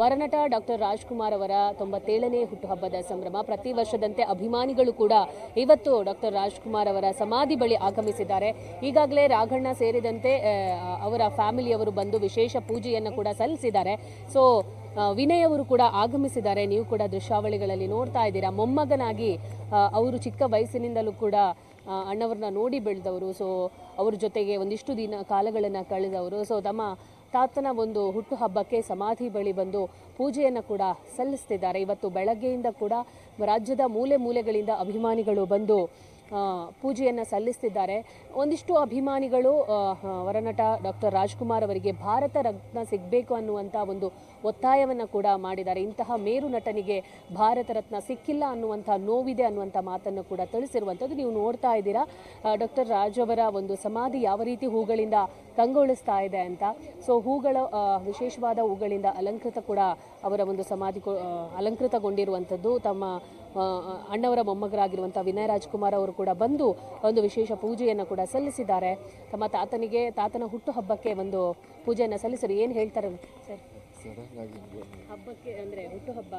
ವರನಟ doctor Rajkumar ಅವರ 97ನೇ ಹುಟ್ಟುಹಬ್ಬದ ಸಂಭ್ರಮ. ಪ್ರತಿ ವರ್ಷದಂತೆ ಅಭಿಮಾನಿಗಳು ಕೂಡ ಇವತ್ತು ಡಾಕ್ಟರ್ ರಾಜ್ಕುಮಾರ್ ಅವರ ಸಮಾಧಿ ಬಳಿ ಆಗಮಿಸಿದ್ದಾರೆ. ಈಗಾಗಲೇ ರಾಘಣ್ಣ ಸೇರಿದಂತೆ ಅವರ ಫ್ಯಾಮಿಲಿಯವರು ಬಂದು ವಿಶೇಷ ಪೂಜೆಯನ್ನು ಕೂಡ ಸಲ್ಲಿಸಿದ್ದಾರೆ. ಸೊ ವಿನಯ್ ಅವರು ಕೂಡ ಆಗಮಿಸಿದ್ದಾರೆ. ನೀವು ಕೂಡ ದೃಶ್ಯಾವಳಿಗಳಲ್ಲಿ ನೋಡ್ತಾ ಇದ್ದೀರಾ. ಮೊಮ್ಮಗನಾಗಿ ಅವರು ಚಿಕ್ಕ ವಯಸ್ಸಿನಿಂದಲೂ ಕೂಡ ಅಣ್ಣವ್ರನ್ನ ನೋಡಿ ಬೆಳೆದವರು. ಸೊ ಅವ್ರ ಜೊತೆಗೆ ಒಂದಿಷ್ಟು ಕಾಲಗಳನ್ನು ಕಳೆದವರು. ಸೊ ತಮ್ಮ ತಾತನ ಒಂದು ಹುಟ್ಟುಹಬ್ಬಕ್ಕೆ ಸಮಾಧಿ ಬಳಿ ಬಂದು ಪೂಜೆಯನ್ನು ಕೂಡ ಸಲ್ಲಿಸ್ತಿದ್ದಾರೆ. ಇವತ್ತು ಬೆಳಗ್ಗೆಯಿಂದ ಕೂಡ ರಾಜ್ಯದ ಮೂಲೆ ಮೂಲೆಗಳಿಂದ ಅಭಿಮಾನಿಗಳು ಬಂದು ಪೂಜೆಯನ್ನು ಸಲ್ಲಿಸ್ತಿದ್ದಾರೆ. ಒಂದಿಷ್ಟು ಅಭಿಮಾನಿಗಳು ವರನಟ ಡಾಕ್ಟರ್ ರಾಜ್ಕುಮಾರ್ ಅವರಿಗೆ ಭಾರತ ರತ್ನ ಸಿಗಬೇಕು ಅನ್ನುವಂಥ ಒಂದು ಒತ್ತಾಯವನ್ನು ಕೂಡ ಮಾಡಿದ್ದಾರೆ. ಇಂತಹ ಮೇರು ನಟನಿಗೆ ಭಾರತ ರತ್ನ ಸಿಕ್ಕಿಲ್ಲ ಅನ್ನುವಂಥ ನೋವಿದೆ ಅನ್ನುವಂಥ ಮಾತನ್ನು ಕೂಡ ತಿಳಿಸಿರುವಂಥದ್ದು ನೀವು ನೋಡ್ತಾ ಇದ್ದೀರಾ. ಡಾಕ್ಟರ್ ರಾಜ್ ಅವರ ಒಂದು ಸಮಾಧಿ ಯಾವ ರೀತಿ ಹೂಗಳಿಂದ ಕಂಗೊಳಿಸ್ತಾ ಇದೆ ಅಂತ. ಸೊ ವಿಶೇಷವಾದ ಹೂಗಳಿಂದ ಅಲಂಕೃತ ಕೂಡ ಅವರ ಒಂದು ಸಮಾಧಿ ಅಲಂಕೃತಗೊಂಡಿರುವಂಥದ್ದು. ತಮ್ಮ ಅಣ್ಣವರ ಮೊಮ್ಮಗರಾಗಿರುವಂಥ ವಿನಯ್ ರಾಜ್ಕುಮಾರ್ ಅವರು ಕೂಡ ಬಂದು ಒಂದು ವಿಶೇಷ ಪೂಜೆಯನ್ನು ಕೂಡ ಸಲ್ಲಿಸಿದ್ದಾರೆ. ತಮ್ಮ ತಾತನ ಹುಟ್ಟುಹಬ್ಬಕ್ಕೆ ಒಂದು ಪೂಜೆಯನ್ನು ಸಲ್ಲಿಸಿದ್ರು. ಏನು ಹೇಳ್ತಾರೆ ಸರ್ ಹಬ್ಬಕ್ಕೆ ಅಂದರೆ ಹುಟ್ಟುಹಬ್ಬ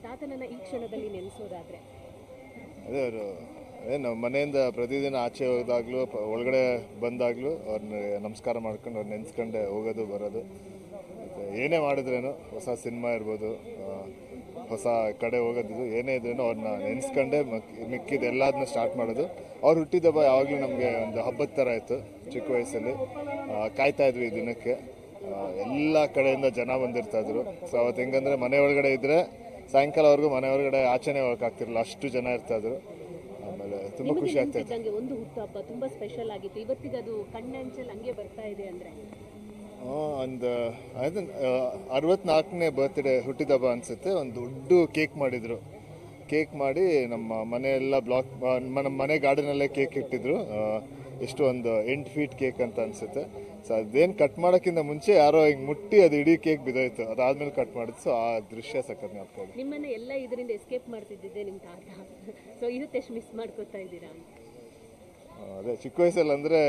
ತಾತನನ್ನ ಈ ಕ್ಷಣದಲ್ಲಿ ನೆನೆಸೋದಾದ್ರೆ? ಅದೇ ನಾವು ಮನೆಯಿಂದ ಪ್ರತಿದಿನ ಆಚೆ ಹೋದಾಗ್ಲೂ ಒಳಗಡೆ ಬಂದಾಗ್ಲೂ ಅವ್ರನ್ನ ನಮಸ್ಕಾರ ಮಾಡ್ಕೊಂಡು ಅವ್ರು ನೆನೆಸ್ಕೊಂಡೆ ಹೋಗೋದು ಬರೋದು. ಏನೇ ಮಾಡಿದ್ರೇನು ಹೊಸ ಸಿನಿಮಾ ಇರ್ಬೋದು, ಹೊಸ ಕಡೆ ಹೋಗೋದು ಏನೇ ಇದ್ರೇನು ಅವ್ರನ್ನ ನೆನೆಸ್ಕೊಂಡೆ ಮಿಕ್ಕಿದ ಎಲ್ಲದನ್ನ ಸ್ಟಾರ್ಟ್ ಮಾಡೋದು. ಅವ್ರು ಹುಟ್ಟಿದಬ್ಬ ಯಾವಾಗಲೂ ನಮಗೆ ಒಂದು ಹಬ್ಬದ ಥರ ಇತ್ತು. ಚಿಕ್ಕ ವಯಸ್ಸಲ್ಲಿ ಕಾಯ್ತಾ ಇದ್ವಿ ಈ ದಿನಕ್ಕೆ. ಎಲ್ಲ ಕಡೆಯಿಂದ ಜನ ಬಂದಿರ್ತಾಯಿದ್ರು. ಸೊ ಅವತ್ತು ಹೆಂಗಂದರೆ ಮನೆ ಒಳಗಡೆ ಇದ್ದರೆ ಸಾಯಂಕಾಲವರೆಗೂ ಮನೆ ಒಳಗಡೆ ಆಚೆನೇ ಹೋಗೋಕ್ಕಾಗ್ತಿರಲಿಲ್ಲ, ಅಷ್ಟು ಜನ ಇರ್ತಾಯಿದ್ರು. ಆಮೇಲೆ ತುಂಬ ಖುಷಿ ಆಗ್ತಾ ಇತ್ತು. ಒಂದು ಹುಟ್ಟುಹಬ್ಬ ತುಂಬ ಸ್ಪೆಷಲ್ ಆಗಿತ್ತು. ಇವತ್ತಿಗೆ ಅದು ಕಣ್ಣಂಚಲ್ಲಿ ಹಂಗೆ ಬರ್ತಾ ಇದೆ ಅಂದರೆ ಒಂದು 64ನೇ ಬರ್ತ್ಡೇ ಹುಟ್ಟಿದಬ್ಬ ಅನಿಸುತ್ತೆ. ಒಂದು ದೊಡ್ಡ ಕೇಕ್ ಮಾಡಿದರು. ಕೇಕ್ ಮಾಡಿ ನಮ್ಮ ಮನೆಯೆಲ್ಲ ನಮ್ಮ ಮನೆ ಗಾರ್ಡನಲ್ಲೇ ಕೇಕ್ ಇಟ್ಟಿದ್ರು. ಎಷ್ಟು ಒಂದು 8 ಫೀಟ್ ಕೇಕ್ ಅಂತ ಅನಿಸುತ್ತೆ. ಸೊ ಅದೇನು ಕಟ್ ಮಾಡೋಕ್ಕಿಂತ ಮುಂಚೆ ಯಾರೋ ಹಿಂಗೆ ಮುಟ್ಟಿ ಅದು ಇಡೀ ಕೇಕ್ ಬಿದ್ದೋಯ್ತು. ಅದಾದ್ಮೇಲೆ ಕಟ್ ಮಾಡಿದ್ದು. ಸೊ ಆ ದೃಶ್ಯ ಸಖತ್ ಜ್ಞಾಪಕ. ನಿಮ್ಮನ್ನ ಎಲ್ಲ ಇದರಿಂದ ಎಸ್ಕೇಪ್ ಮಾಡ್ತಿದ್ದೆ ನಿಮ್ಮ ತಾತ. ಸೊ ಇವತ್ತೆಷ್ಟು ಮಿಸ್ ಮಾಡ್ಕೊತಾ ಇದ್ದೀರಾ? ಅದೇ ಚಿಕ್ಕ ವಯಸ್ಸಲ್ಲಿ ಅಂದರೆ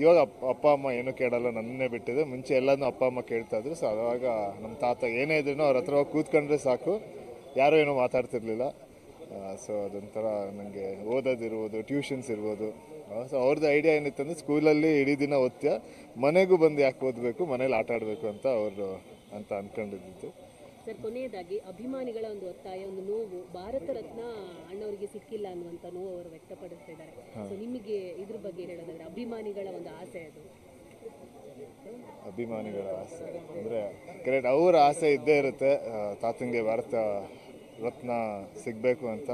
ಇವಾಗ ಅಪ್ಪ ಅಮ್ಮ ಏನೂ ಕೇಳಲ್ಲ, ನನ್ನೇ ಬಿಟ್ಟಿದೆ. ಮುಂಚೆ ಎಲ್ಲನೂ ಅಪ್ಪ ಅಮ್ಮ ಕೇಳ್ತಾ ಇದ್ರು. ಸೊ ಅವಾಗ ನಮ್ಮ ತಾತ ಏನೇ ಇದ್ರೂ ಅವ್ರ ಹತ್ರ ಹೋಗಿ ಕೂತ್ಕೊಂಡ್ರೆ ಸಾಕು, ಯಾರೂ ಏನೋ ಮಾತಾಡ್ತಿರ್ಲಿಲ್ಲ. ಸೊ ಅದೊಂಥರ ನನಗೆ ಓದೋದಿರ್ಬೋದು, ಟ್ಯೂಷನ್ಸ್ ಇರ್ಬೋದು. ಸೊ ಅವ್ರದ್ದು ಐಡಿಯಾ ಏನಿತ್ತಂದರೆ ಸ್ಕೂಲಲ್ಲಿ ಇಡೀ ದಿನ ಓದ್ತೀಯ, ಮನೆಗೂ ಬಂದು ಯಾಕೆ ಓದಬೇಕು, ಮನೇಲಿ ಆಟ ಆಡಬೇಕು ಅಂತ ಅವರು ಅಂತ ಅಂದ್ಕೊಂಡಿದ್ದು. ಸರ್, ಕೊನೆಯದಾಗಿ ಅಭಿಮಾನಿಗಳ ಒಂದು ಒತ್ತಾಯ, ಒಂದು ನೋವು, ಭಾರತ ರತ್ನ ಅಣ್ಣವರಿಗೆ ಸಿಕ್ಕಿಲ್ಲ ಅನ್ನುವಂಥ ನೋವು ಅವರು ವ್ಯಕ್ತಪಡಿಸ್ತಿದ್ದಾರೆ. ಸೊ ನಿಮಗೆ ಇದ್ರ ಬಗ್ಗೆ ಹೇಳೋದಾದ್ರೆ ಅಭಿಮಾನಿಗಳ ಒಂದು ಆಸೆ ಅದು? ಅಭಿಮಾನಿಗಳ ಆಸೆ ಅಂದರೆ ಕರೆಕ್ಟ್ ಅವರ ಆಸೆ ಇದ್ದೇ ಇರುತ್ತೆ, ತಾತಂಗೆ ಭಾರತ ರತ್ನ ಸಿಗಬೇಕು ಅಂತ,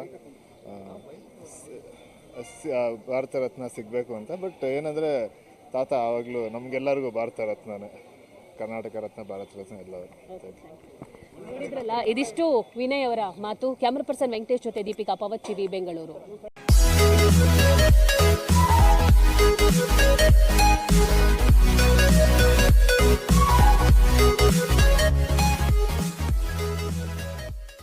ಭಾರತ ರತ್ನ ಸಿಗಬೇಕು ಅಂತ. ಬಟ್ ಏನಂದರೆ ತಾತ ಆವಾಗಲೂ ನಮಗೆಲ್ಲರಿಗೂ ಭಾರತ ರತ್ನನೇ, ಕರ್ನಾಟಕ ರತ್ನ, ಭಾರತ ರತ್ನ ಎಲ್ಲವರು. ನೋಡಿದ್ರಲ್ಲ, ಇದಿಷ್ಟು ವಿನಯ್ ಅವರ ಮಾತು. ಕ್ಯಾಮರಾ ಪರ್ಸನ್ ವೆಂಕಟೇಶ್ ಜೊತೆ ದೀಪಿಕಾ, ಪವರ್ ಟಿವಿ, ಬೆಂಗಳೂರು.